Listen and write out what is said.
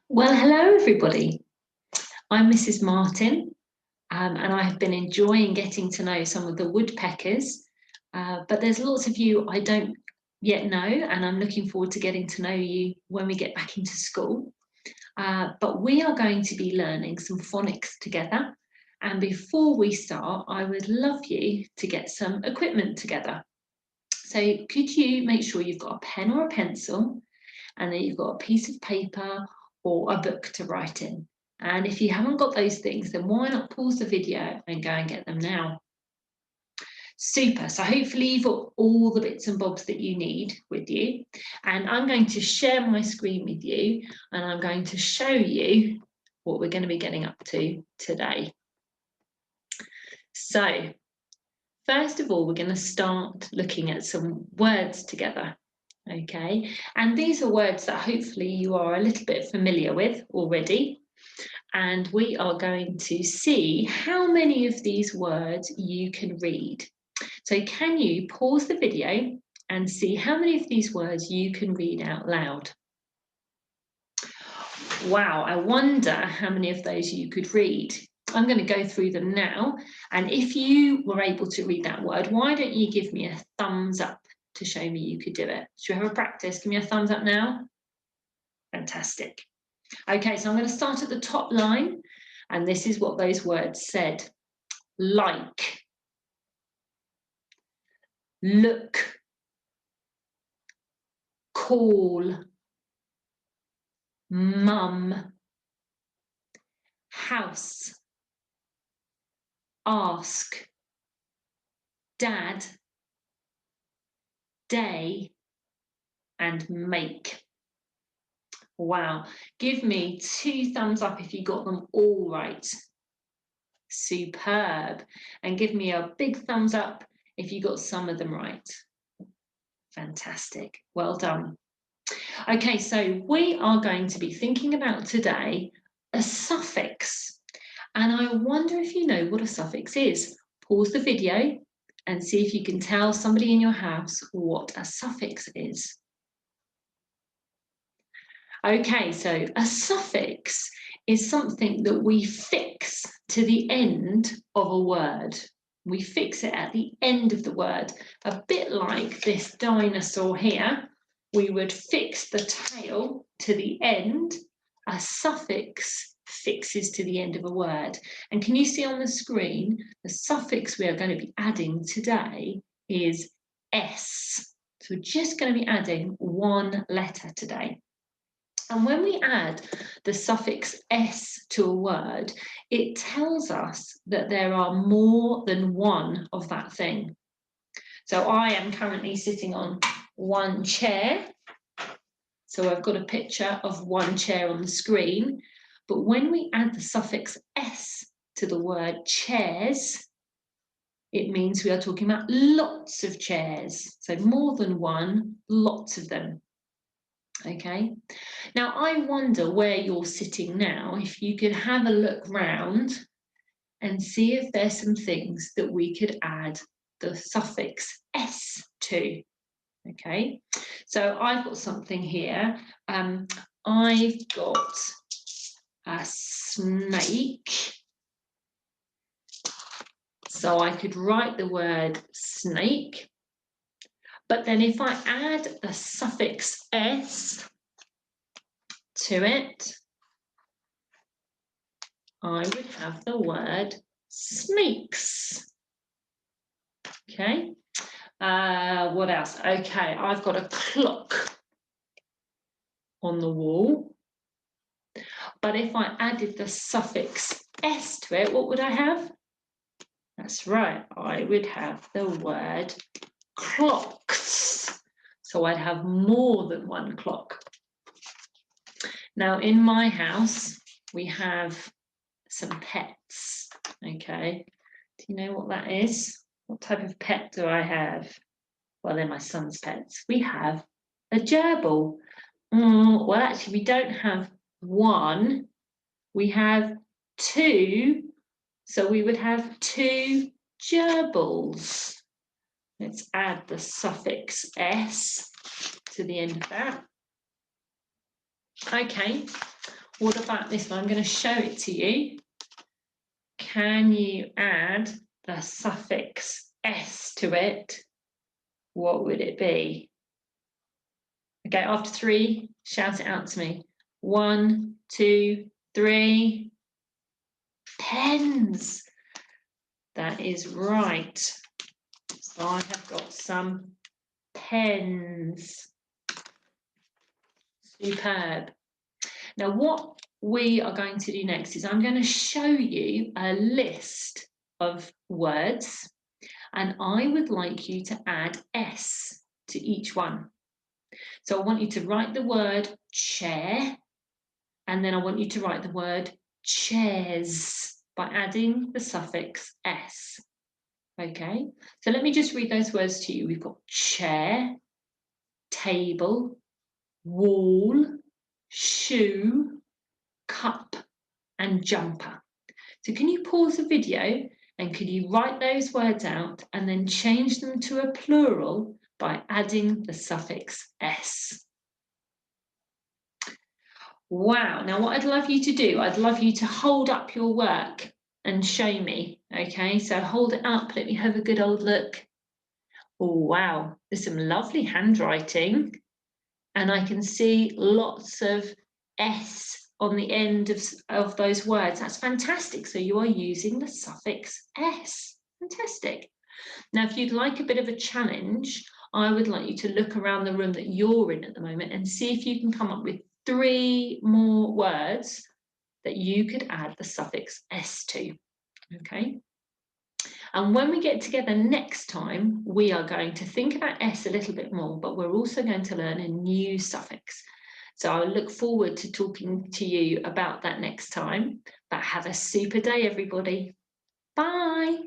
Well, hello everybody. I'm Mrs. Martin, and I have been enjoying getting to know some of the woodpeckers, but there's lots of you I don't yet know, and I'm looking forward to getting to know you when we get back into school. But we are going to be learning some phonics together, and before we start, I would love you to get some equipment together. So could you make sure you've got a pen or a pencil, and then you've got a piece of paper or a book to write in. And if you haven't got those things, then why not pause the video and go and get them now? Super, so hopefully you've got all the bits and bobs that you need with you. And I'm going to share my screen with you, and I'm going to show you what we're going to be getting up to today. So, first of all, we're going to start looking at some words together. Okay, and these are words that hopefully you are a little bit familiar with already, and we are going to see how many of these words you can read. So can you pause the video and see how many of these words you can read out loud? Wow, I wonder how many of those you could read. I'm going to go through them now, and if you were able to read that word, why don't you give me a thumbs up to show me you could do it? Should we have a practice? Give me a thumbs up now. Fantastic. Okay, so I'm going to start at the top line, and this is what those words said. Like, look, call, mum, house, ask, dad, day, and make. Wow, give me 2 thumbs up if you got them all right. Superb. And give me a big thumbs up if you got some of them right. Fantastic, well done. Okay, so we are going to be thinking about today a suffix. And I wonder if you know what a suffix is. Pause the video and see if you can tell somebody in your house what a suffix is. Okay, so a suffix is something that we fix to the end of a word. We fix it at the end of the word, a bit like this dinosaur here. We would fix the tail to the end. A suffix fixes to the end of a word. And can you see on the screen, the suffix we are going to be adding today is S. So we're just going to be adding one letter today. And when we add the suffix S to a word, it tells us that there are more than one of that thing. So I am currently sitting on one chair. So I've got a picture of one chair on the screen. But when we add the suffix S to the word chairs, it means we are talking about lots of chairs. So more than one, lots of them. Okay, now I wonder where you're sitting now, if you could have a look round and see if there's some things that we could add the suffix S to. Okay, so I've got something here. I've got a snake. So I could write the word snake. But then if I add the suffix S to it, I would have the word snakes. Okay, what else? Okay, I've got a clock on the wall. But if I added the suffix S to it, what would I have? That's right, I would have the word clocks. So I'd have more than one clock. Now in my house, we have some pets, okay? Do you know what that is? What type of pet do I have? Well, they're my son's pets. We have a gerbil. Well, actually, we don't have one. We have two. So we would have two gerbils. Let's add the suffix S to the end of that. Okay, What about this one? I'm going to show it to you. Can you add the suffix s to it? What would it be? Okay, after 3, shout it out to me. 1, 2, 3. Pens. That is right. So I have got some pens. Superb. Now what we are going to do next is I'm going to show you a list of words, and I would like you to add S to each one. So I want you to write the word chair, and then I want you to write the word chairs by adding the suffix S. Okay, so let me just read those words to you. We've got chair, table, wall, shoe, cup, and jumper. So can you pause the video and can you write those words out and then change them to a plural by adding the suffix S? Wow, now what I'd love you to do, I'd love you to hold up your work and show me. Okay, so hold it up, let me have a good old look. Oh wow, there's some lovely handwriting, and I can see lots of S on the end of those words. That's fantastic. So you are using the suffix S. Fantastic. Now, if you'd like a bit of a challenge, I would like you to look around the room that you're in at the moment and see if you can come up with 3 more words that you could add the suffix S to. Okay. And when we get together next time, we are going to think about S a little bit more, but we're also going to learn a new suffix. So I look forward to talking to you about that next time. But have a super day, everybody. Bye.